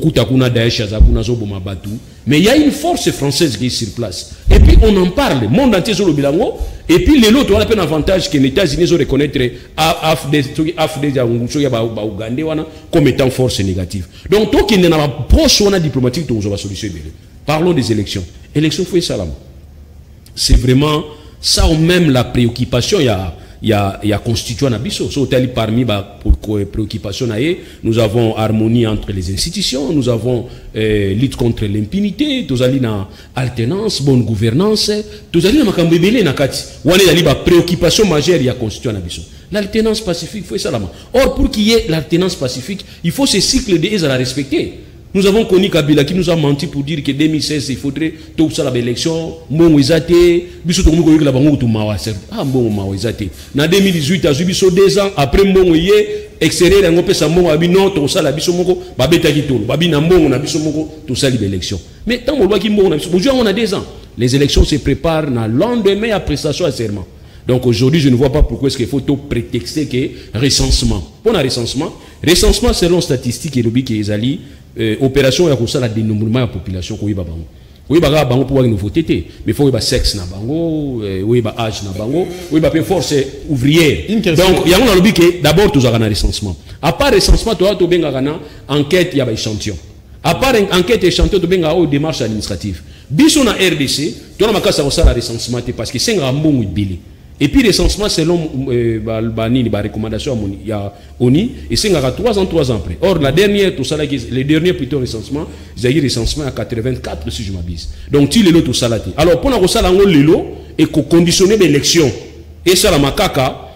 il y a une force française qui est sur place. Et puis on en parle, le monde entier sur le bilango. Et puis les autres ont un avantage que les États-Unis ont reconnaître comme étant force négative. Donc, tant qu'il n'y a pas de proche diplomatique, on va solutionner. Parlons des élections. Élections, faut salam. C'est vraiment ça ou même la préoccupation. Il y a constituant Nabiso. Parmi les préoccupations, nous avons harmonie entre les institutions, nous avons lutte contre l'impunité, nous avons alternance, bonne gouvernance, nous avons préoccupation majeure, il y a constituant Nabiso. L'alternance pacifique, il faut ça. Or, pour qu'il y ait l'alternance pacifique, il faut ce cycle de à la respecter. Nous avons connu Kabila qui nous a menti pour dire que 2016, il faudrait tout ça l'élection. Bon, ils étaient. Biso tout le monde la bango tout mawase. Ah bon, mawazate. Na 2018, à biso 2 ans après mon yé extérieur en opé sa mon abi non tout ça la biso moko babeta ki tolo. Babi na mbongo na biso moko tout ça l'élection. Mais tant on voit qui mbongo na biso. Aujourd'hui on a 2 ans. Les élections se préparent na lendemain à prestation à serment. Donc aujourd'hui, je ne vois pas pourquoi est-ce qu'il faut tout prétexter que recensement. Pour un recensement selon statistiques et lobby qui est allé opération ya ça la dénombrement de la population ko yiba bango. Oui ba bango pour une voter mais faut yiba sexe na bango, oui ba âge na bango, oui ba force ouvrière. Donc il y a un lobby que d'abord tous un recensement. À part recensement toi to benga kana enquête ya ba échantillon. À part enquête échantillon to benga au démarche administrative. Biso na RDC, to na makasa ko ça la recensement parce que c'est un mbongo ibili. Et puis recensement selon la recommandation il y a ONI et c'est 3 ans après. Or la dernière tout ça là les derniers plutôt recensement ils ont eu recensement à 84 si je m'abuse. Donc tu les lots tout ça là. Alors pour la ça là on les lots et conditionner l'élection et ça la makaka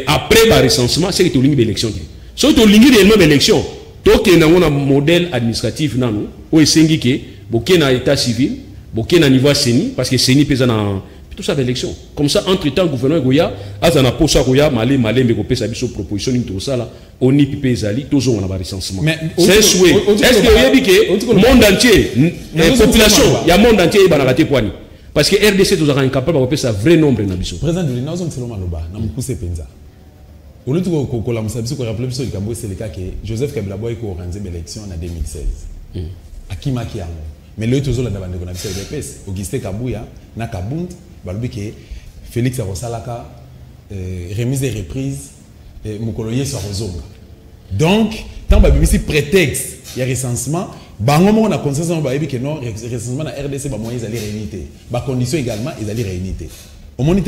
après le recensement c'est que tu ligne l'élection. So tu ligne réellement l'élection. Donc il y a un modèle administratif nan ou esengi que boké na état civil, boké na niveau CENI parce que CENI pèse dans tout ça l'élection. Comme ça, entre-temps, le gouvernement Goya, Azana Posa Goya, Malé, mais qu'on peut sa proposition, tout ça là, on y pipe Zali, tous on a un recensement. C'est un souhait. Est-ce que vous avez dit que le monde entier, la population, il y a le monde entier qui a raté poignet. Parce que RDC, tout a incapable de faire ça vrai nombre de Nabiso. Président de l'Union, c'est le Maloba, n'a pas penza. Au lieu de que la Moussabiso, qu'on rappelle sur le Cambo, c'est le cas que Joseph Kabila Boy a organisé l'élection en 2016. À Kimakiamo. Mais le toujours la demande de l'Union européenne, Auguste Kabouya, Nakabund, que Félix Arosalaka, remise et reprise, Mokoloye Sarozonga. Donc, tant que c'est prétexte, il y a recensement, on a consensus que non, recensement à RDC, ils allaient réunité. Condition également, ils allaient réunité. Au moment où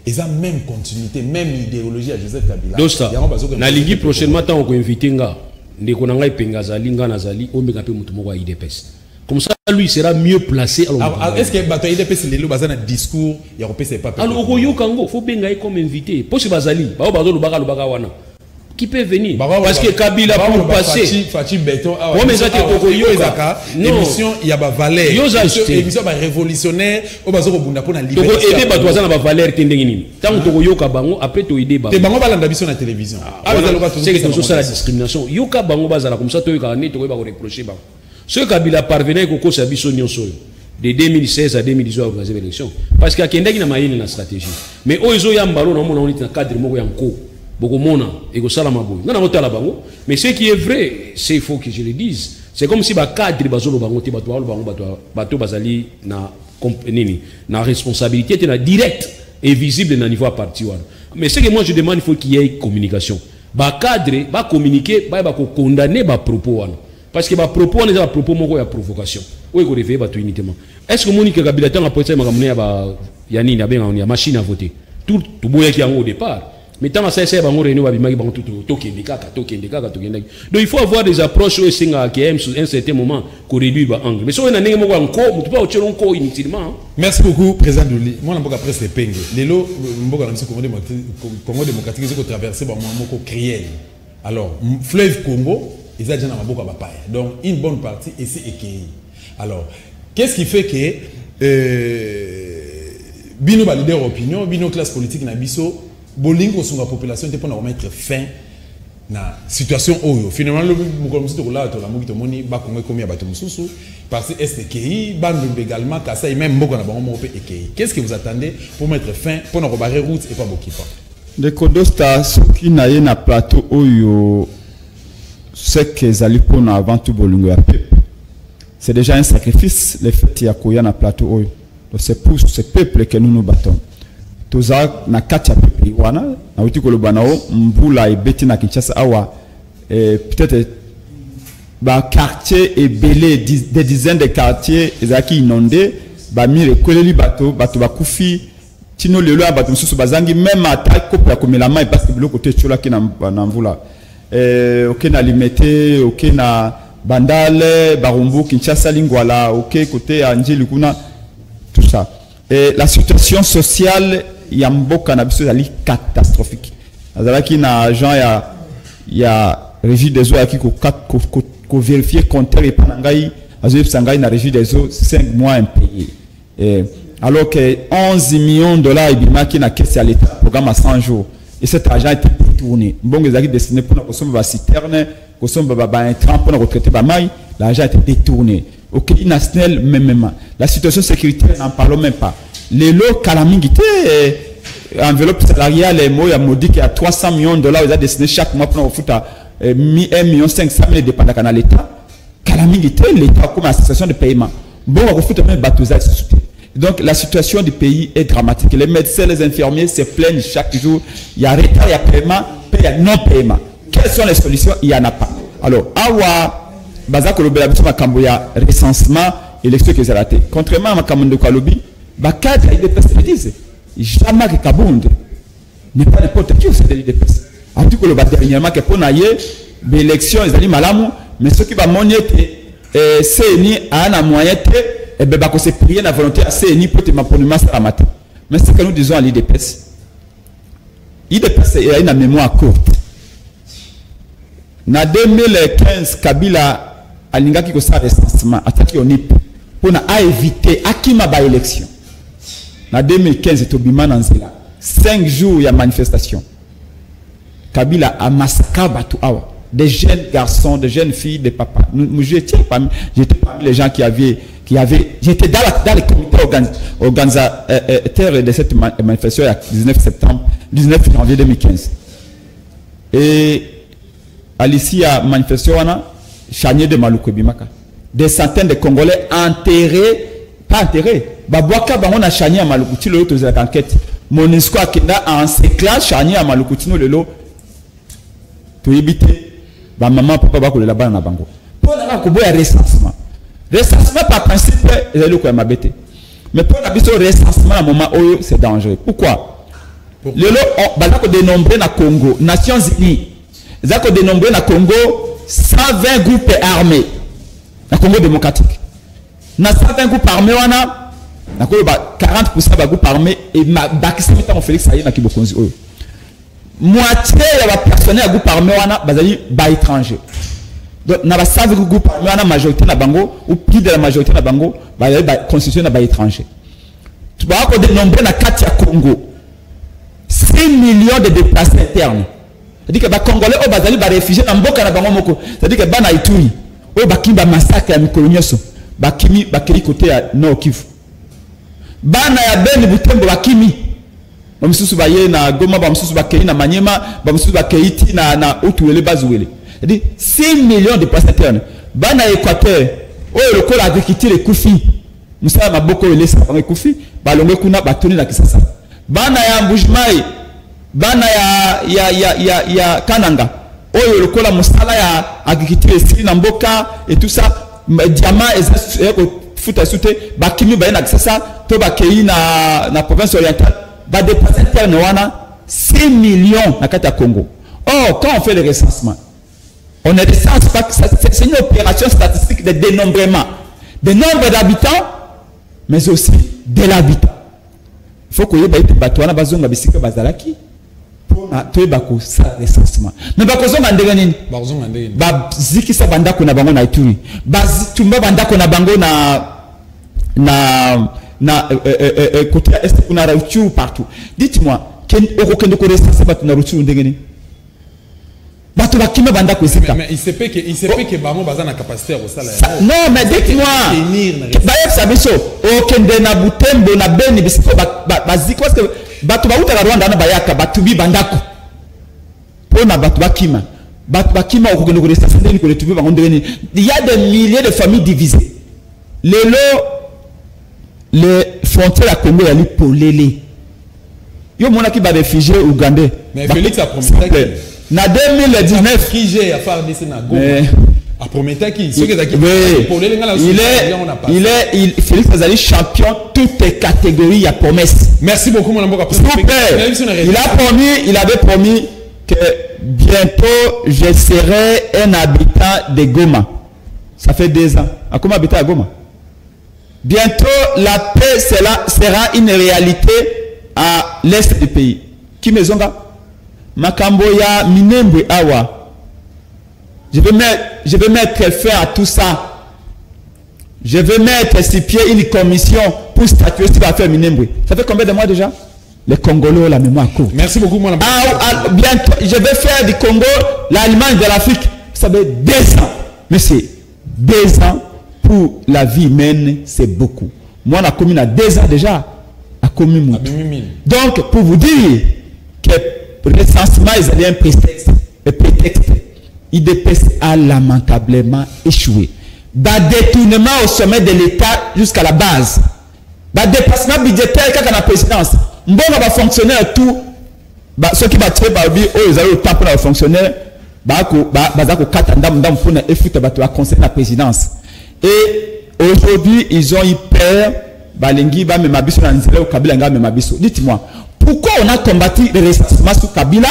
ils ont même continuité, même idéologie à Joseph Kabila. Donc, ça, dans la Ligue prochainement, on va inviter Ndekonanga Pengazali, Nganazali, Omekape Mutumowa IDPS. Comme ça, lui sera mieux placé. Est-ce que Bato IDP c'est le bazar un discours il y a c'est pas alors Oyo Kango faut bien comme invité pour ce bazali ba bazo le baga wana qui peut venir parce que Kabila pour passer Fachi Beton ouais mais ça Oyo ezaka émission il y a ba valeur émission ba révolutionnaire au bazo ko bunda pona liberté to aider bato bazana ba valeur tendenge nini tant to Oyo ka bango après to aider ba te bango balanda biso na télévision c'est que tout ça la discrimination yoka bango bazala comme ça to yoka ni to ba ko reprocher ba ce Kabila parvenait au cours de de 2016 à 2018 à organiser l'élection. Parce qu'il y a une stratégie. Mais au Iso Yambalo, on a un cadre beaucoup mona et go salama boy. Mais ce qui est vrai, c'est il faut que je le dise. C'est comme si ba cadre bazolo bango te bato bazali na responsabilité na direct et visible na niveau à parti wana. Mais ce que moi je demande il faut qu'il y ait communication. Ba cadre ba communiquer ba condamner ba propos wana. Parce que les propos sont des propos de provocation. Où est-ce que vous avez uniquement? Est-ce que Monique Kabila a posé une machine à voter? Tout le monde qui est au départ. Mais tant que ça, c'est donc il faut avoir des approches où à un certain moment qu'on réduit l'angle. Mais si on a un encore inutilement. Merci beaucoup, Président Douli. Moi, je après c'est Penge. Les lots, Congo démocratique, ils ont traversé un moment criel. Alors, fleuve Congo. Ils ont déjà beaucoup à bataille. Donc, une bonne partie ici est qui. Alors, qu'est-ce qui fait que Bino leader opinion, Bino classe politique na biso, Bolingo sur la population pour mettre fin na situation oyo finalement le mukolomsi to la to la muki to moni ba kongo komi ya bato mususu parce que STKI bandumbe également kasa même mboko na bango moko pe EKI. Qu'est-ce que vous attendez pour mettre fin pour na robarrer route et pas bokipa de kodosta soki na ye na plateau oyo c'est que zali pona avant tout bolungo ya peuple. C'est déjà un sacrifice le fait ya koya na plateau oyo. Donc c'est pour ce peuple que nous nous battons. Toza na kati ya peuple wana na uti ko lobanao mbula ebeti na Kinshasa awa peut-être ba quartier et belé des dizaines de quartiers ezaki inondé ba mire koleli bato ba kufi tino lelo ya bato mususu bazangi même ata kopo ya komela mai parce que biloko te chola ki na mvula OK na limete OK na Bandale Barumbu Kinshasa Lingwala OK côté ya Njili kuna tout ça et la situation sociale ya mboka na biso ali catastrophique azalaki na agent ya régie des eaux qui ko vérifier compteur et panangai azoyeb sangai na régie des eaux 5 mois impayés alors que 11 millions de dollars ibimaki na caisse à l'état programme à 100 jours et cet argent était détourné mbongo ezaki destiné pour na kosomba ba citerne kosomba ba intrant pour na retraiter ba mai l'argent était détourné OK national même la situation sécuritaire n'en parlons même pas les lots calamité enveloppe salariale et moi modique à 300 millions de dollars ils a destiné chaque mois pour nous foutre 1,5 million dépendant à l'état calamité l'état comme association de paiement bon on refute même bateau donc la situation du pays est dramatique les médecins les infirmiers se plaignent chaque jour il y a retard il y a paiement il y a non paiement quelles sont les solutions il y en a pas alors awa bazako lobela biso makambo ya recensement élection qui est raté contrairement à makambo de Kalobi ba cadre il dépasse les 10 jamais que Kabonde n'est pas n'importe qui au sein de l'IDPS en tout cas le dernièrement que pour naie l'élection ils allaient malamu mais ceux qui va monnaie CNI a un moyen et ben bah que c'est prier la volonté à CNI pour te m'apprendre ça la matin mais ce que nous disons à l'IDPS il a une mémoire courte na 2015 Kabila alingaki ko sa recensement attaqué on pour na éviter akima ba élection en 2015 Tobima Nanzela 5 jours il y a manifestation Kabila a massacré Batu Awa des jeunes garçons des jeunes filles des papas j'étais parmi les gens qui avaient j'étais dans les comités organisateurs de cette manifestation le 19 janvier 2015 et Alicia manifestation Chanier de Maluku Bimaka des centaines de Congolais enterrés pas enterrés Babwaka bango na Chania Malukuti lelo tozela enquête Monisco akenda en séclat Chania Malukuti no lelo to yibite ba maman papa ba kolela bana na bango pour na ko boya recensement par principe ezali ko ya mabete mais pour na biso recensement à moment oyo c'est dangereux pourquoi lelo bala ko dénombrer na Congo Nations Unies za ko dénombrer na Congo 120 groupes armés na Congo démocratique na 120 groupes armés wana na 40% de groupes armés et bakisa metango Félix aye na kibokonzi oyo moitié ya ba personnel ya groupe armé wana bazali ba étranger donc na ba 100 groupe armé wana majorité na bango ou plus de la majorité na bango bazali ba constitution na ba étranger tu vas ko dénombrer na kati ya Congo 6 millions de déplacés internes c'est-à-dire que ba congolais o bazali ba réfugiés na mboka na bango moko c'est-à-dire que bana Ituri o bakimba massacre ya mikolo nyonso bakimi bakeli côté ya Nord Kivu bana ya Beni Butembo bakimi bamususu baye na Goma bamususu bakei na Manyema bamususu bakei ti na Utuwele bazuwele c'est-à-dire 6 millions de déplacés internes bana Équateur oyo lokola agriculture ekufi musala maboko elesa bango ekufi balonge kuna batoni na Kisasa bana ya Mbujimai bana ya Kananga oyo lokola musala ya agriculture esili na mboka et tout ça diamant futa sute bakimi baye na Kisasa to bakei na province orientale ba déplacer interne wana 6 millions na kata Congo. Or quand on fait le recensement on ne recense pas c'est une opération statistique de dénombrement de nombre d'habitants mais aussi de l'habitant. Il faut que yeba ite batwana bazonga bisika bazalaki pour na toyeba ko sa recensement. Mais ba kozonga ndenge nini? Ba kozonga ndenge. Ba zikisa bandako na bango na Ituri. Ba tumba bandako na bango côté est kuna Rutshuru partout. Dites-moi, ken okokende ko recenser batu na Rutshuru ndenge nini? Batu bato bakima banda kozika. Mais il se peut que bango baza na capacité à ça. Non, mais dites-moi. Baye sabiso okende na Butembo na Beni bisiko bazika parce que bato bauta na Rwanda na bayaka batubi bandako. Pona bato bakima. Bato bakima okende ko rester ndeni ko tubi bango ndeni. Il y a des milliers de familles divisées. Les frontières à Congo yali polele. Yo mona ki ba réfugié ougandais. Mais Félix a promis na 2019 qui j'ai à faire des na Goma. A promis qui ceux qui Félix Azali champion toutes les catégories à promesse. Merci beaucoup mon amour. Il avait promis que bientôt je serai un habitant de Goma. Ça fait 2 ans. À comment habiter à Goma? Bientôt la paix sera une réalité à l'est du pays. Qui me zonga? Makamboya Minembwe Awa. Je vais mettre fin à tout ça. Je vais mettre sur pied une commission pour statuer ce qui va faire Minembwe. Ça fait combien de mois déjà? Les Congolais ont la mémoire courte. Merci beaucoup, mon ami. Bientôt, je vais faire du Congo l'Allemagne de l'Afrique. Ça fait 2 ans. Mais c'est 2 ans pour la vie humaine, c'est beaucoup. Moi, la commune a 2 ans déjà. À commune. Donc, pour vous dire que le recensement est un prétexte. IDPS a lamentablement échoué. Détournement au sommet de l'État jusqu'à la base. Dépassement budgétaire quand la présidence. Mbonga va fonctionnaire tout. Ceux qui battent par lui, ils ont le temps pour les fonctionnaires. Conseiller la présidence. Et aujourd'hui, ils ont eu peur. Dites-moi, pourquoi on a combattu le recensement sous Kabila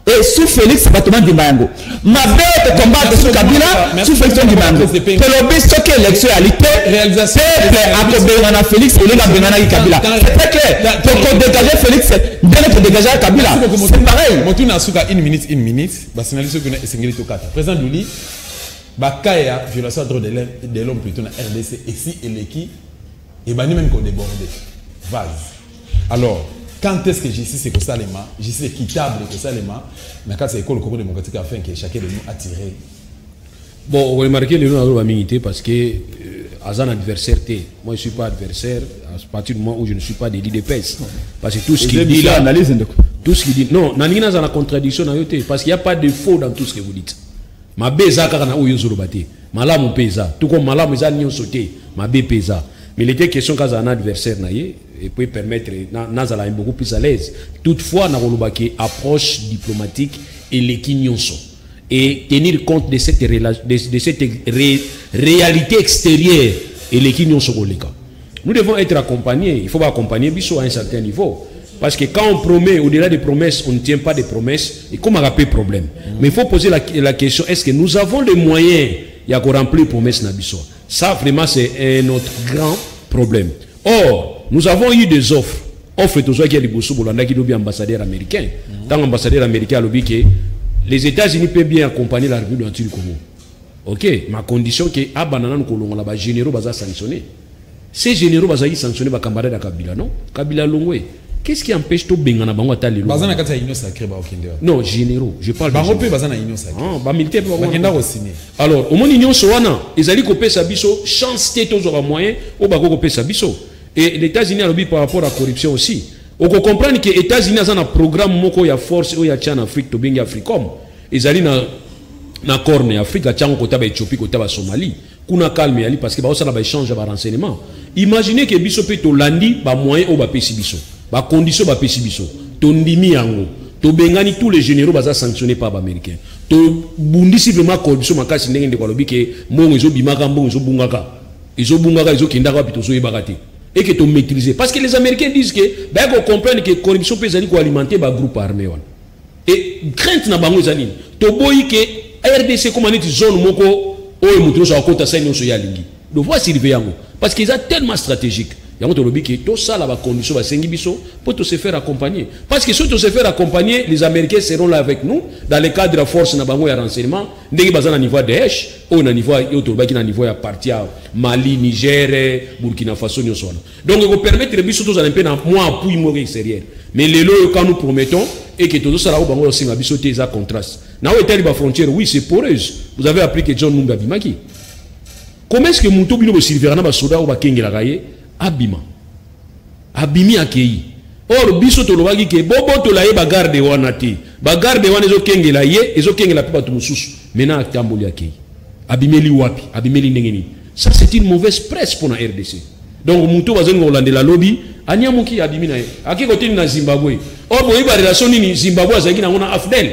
et sous Félix Batoman Dimango? Ma bête combattre sous Kabila, sous Félix Dimango. Que l'obé ce qui est l'élection à l'été, réalisation à Kobéana Félix et Léna Benana Kabila. C'est très clair. Pour dégager Félix, pour dégager Kabila. C'est pareil. Montuna Asuka, 1 minute. Basinaliso Guna et Singeli Tokata. Président Douli, Bakaya, violation de l'homme plutôt na RDC, et si et l'équipe. Et bien, même qu'on débordé. Vase. Alors, quand est-ce que justice est que ça, justice est équitable que ça, mais quand c'est l'école le Congo démocratique afin que chacun de nous attire. Bon, vous remarquez les noms à l'unité parce que à un adversaire, moi je ne suis pas adversaire à partir du moment où je ne suis pas de l'IDPS. Parce que tout ce qu'il dit là, tout ce qu'il dit, non, il y a une contradiction parce qu'il n'y a pas de faux dans tout ce que vous dites. Ma beza kana ou yozolobate, malamu pesa, tout comme malamu za nyon sauté, ma bé pesa. Mais il était question qu'à un adversaire naïe et peut permettre Nazala beaucoup plus à l'aise. Toutefois, Narolobaki approche diplomatique et l'équinyonso et tenir compte de cette réalité extérieure et l'équinyonso koleka. Nous devons être accompagnés. Il faut accompagner Bissot à un certain niveau. Parce que quand on promet, au-delà des promesses, on ne tient pas des promesses. Et comme on a pas de problème. Mais il faut poser la question, est-ce que nous avons les moyens de remplir les promesses na Bissot? Ça, vraiment, c'est un autre grand problème. Or, nous avons eu des offres. Offres de qui est ambassadeur américain. Tant l'ambassadeur américain a dit que les États-Unis peuvent bien accompagner la République du Congo. Ok, ma condition que à banana nous là généraux baza sanctionner. Ces généraux baza sanctionner ba camarade à Kabila non? Kabila Longwe. Qu'est-ce qui empêche tout bengana bango atali lo? Bazana kata union sacrée ba okinde. Non, généraux, je parle bango pe bazana union sacrée. Ah, ba militaire ba bakenda ko signer. Alors, au moins union soana, ezali ko pesa biso chance té tozora moyen au ba ko pesa biso. Et les États-Unis a lobby par rapport à la corruption aussi. On comprend que les États-Unis ont un programme moko ya force ou ya tchan Afrique to bengi Africom. Ezali na corne Afrique a tchan kota ba Éthiopie kota ba Somalie. Kuna calme yali parce que ba osala ba échange ba renseignement. Imaginez que biso pe to landi ba moyen o ba pesi biso. Ba condition ba pesi biso. To ndimi yango. To bengani tous les généraux baza sanctionnés par les Américains. To bundisi vraiment corruption makasi ndenge ndeko lobi ke mbongo ezo bimaka mbongo ezo bungaka. Ezo bungaka ezo kindaka pito zo yebakate. Et que tu maîtrises. Parce que les Américains disent que ben qu'on comprenne que la corruption peut alimenter un groupe armé. Et crainte na bango zanine. To boyi que RDC comme une zone moko o emutro sa kota sa nyonso ya lingi. Do voir surveiller yango parce qu'ils sont tellement stratégiques. Yango to lobi que tout ça la condition ba sengi biso pour te se faire accompagner. Parce que si tu se faire accompagner, les Américains seront là avec nous dans le cadre de la force na bango ya renseignement, ndenge bazana niveau de H, au na niveau yo to baki na niveau ya parti à Mali, Niger, Burkina Faso nyonso. Donc on permettre biso tous un peu na moi appui mo extérieur. Mais les lois quand nous promettons et que tout ça là au bango singa biso te za contraste. Na où est la frontière? Oui, c'est poreuse. Vous avez appris que John Numba Bimaki. Comment est-ce que Moutou Bino Silverana ba soda ou ba Kengela Gaye abima? Abimi akei. Or biso to lobaki ke bobo to la ye ba garde wana te. Ba garde wana ezo Kengela ye, ezo Kengela pe batu mususu. Maintenant akamboli akei. Abimeli wapi? Abimeli ndengeni. Ça c'est une mauvaise presse pour la RDC. Donc Moutou va zone Hollande la lobby, anya muki abimi na ye. Aki côté na Zimbabwe. Or boy ba relation ni Zimbabwe azaki na ngona afdel.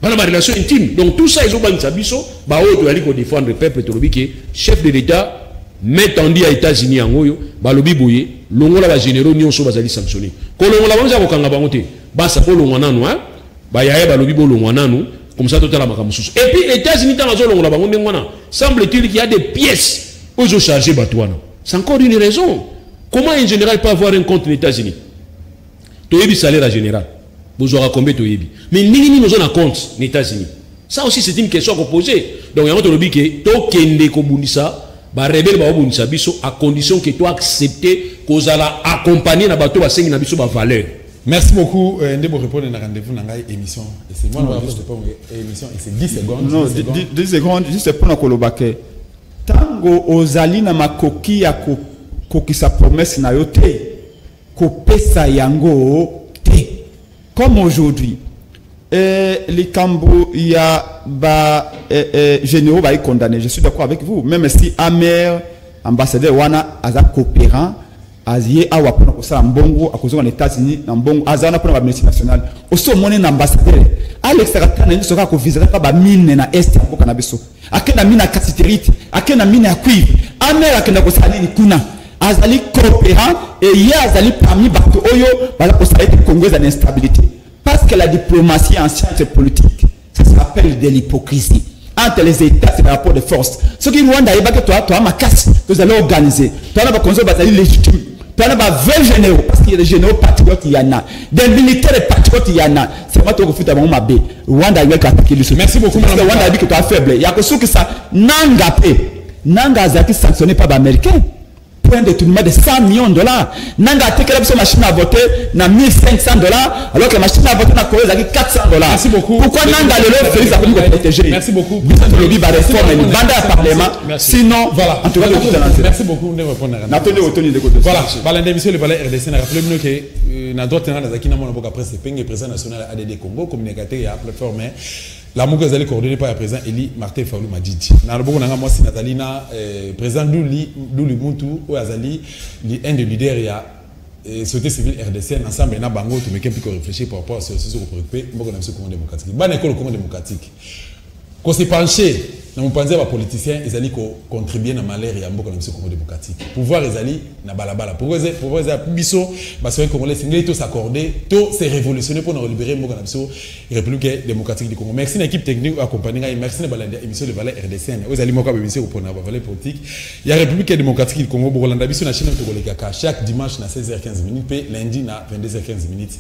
Bana ba relation intime. Donc tout ça ils ont banisa biso, ba o to ali ko défendre le peuple to lobby ke chef de l'État met en dit à États-Unis en oyo, ba lobby boye, longola ba généraux nyonso bazali sanctionné. Ko longola banza ko kanga bango te. Ba sa ko longwana no, ba yaya ba lobby bo longwana no. Comme ça, total makamusus. Et puis, les États-Unis, semble-t-il qu'il y a des pièces où ils ont chargé Batouana. C'est encore une raison. Comment un général peut avoir un compte aux États-Unis? Toyebi salaire à général. Vous aurez combien Toyebi? Mais nous avons un compte aux États-Unis. Ça aussi, c'est une question à poser. Donc, il y a un autre lobby qui est Tokende Kobunisa, rebelle Babunisa Biso, à condition que tu acceptes que vous allez accompagner na bateau à 5 na biso ba valeur. Merci beaucoup. Ndebo répondre à rendez-vous dans l'émission. Et c'est moi qui vais répondre à l'émission. Et c'est 10 secondes. Non, 10 secondes, juste pour nous colobake. Tango ozali na makoki ya kokisa promesse na yote. Kopesa yango te. Comme aujourd'hui, les Cambo, il y a généraux va y condamner. Je suis d'accord avec vous. Même si Amer, ambassadeur Wana, Aza coopérant, Azie awa pona ko sala mbongo akozonga na États-Unis na mbongo azana pona ba multinational oso mone na ambassadeur Alex Ratana ni soka ko visa ka ba mine na est ya boka na biso akena mine ya cassiterite akena mine ya cuivre amera akena ko sala ni kuna azali coopérant et ye azali parmi bato oyo bala ko sala ke Congo za instabilité parce que la diplomatie en sciences politiques ça s'appelle de l'hypocrisie entre les États, c'est un rapport de force. Ce qui Rwanda est que toi, ma casse, que vous allez organiser. Toi, on va construire bataille légitime. Toi, on va 20 généraux, parce qu'il y a des généraux patriotes, il y en a. Des militaires patriotes, il y en a. C'est moi qui ai fait ma bé. Rwanda, il y a attaqué le Merci beaucoup, madame. Rwanda a dit que tu es faible. Il y a que ce que ça, Nanga P. Nanga Zaki sanctionné par les Américains. Point de détournement de 100 millions de dollars. Nanga a été la machine à voter na 1500 dollars, alors que la machine à voter na Corée a 400 dollars. Merci beaucoup. Pourquoi Nanga le Félix a voulu protéger? Merci beaucoup. Sinon, voilà. En tout cas, merci beaucoup de répondre à la voilà. Voilà, l'émission le palais RDC. Rappelez-nous que na droite na Zakina Mona Boka Presse Peng, président national ADD Congo, communicateur et plateforme. La mouka est coordonnée par le président Eli Martin Faoulou Madjidji. Dans le bon moi c'est Natalina, président Douli Moutou, ou Azali, un des leaders il y a société civile RDC ensemble na bango tout mais qui peut réfléchir par rapport à ce sujet préoccupé, moi on a ce Congo démocratique. Bonne école Congo démocratique. Quand c'est penché, dans mon pensée les politiciens ils allaient contribuer à malheur et à beaucoup dans ce Congo démocratique. Pouvoir ils allaient na balabala. Pouvoir ils biso parce que Congolais singles tous s'accorder, tous se révolutionner pour nous libérer beaucoup dans ce République démocratique du Congo. Merci à l'équipe technique accompagnée et merci à l'émission de Valais RDC. Vous allez m'accompagner émission pour la Valais politique. Il y a République démocratique du Congo. Bolanda biso na chaîne Togolais Kaka chaque dimanche na 16h15 puis lundi na 22h15.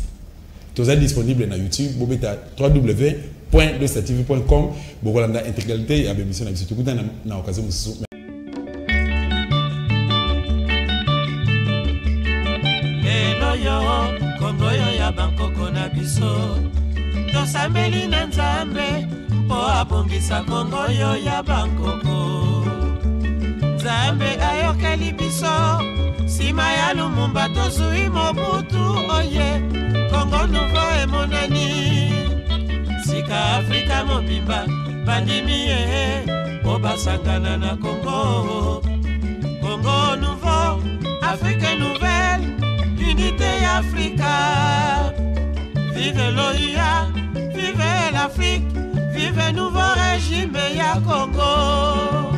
Tous êtes disponibles na YouTube. Bobeta www.2tv.com. Bolanda intégralité et émission na biso tout na occasion mususu. Kongo ya bankoko na biso tosambeli na nzambe po abongisa Kongo ya bankoko nzambe ayokeli biso sima ya Lumumba tozui Mobutu oye Kongo nouveau emonani sika Afrika mobimba bandimi po basangana na Kongo Congo nouveau Afrique nouvelle Unité Africa, vive l'OIA, vive l'Afrique, vive nouveau régime ya Congo.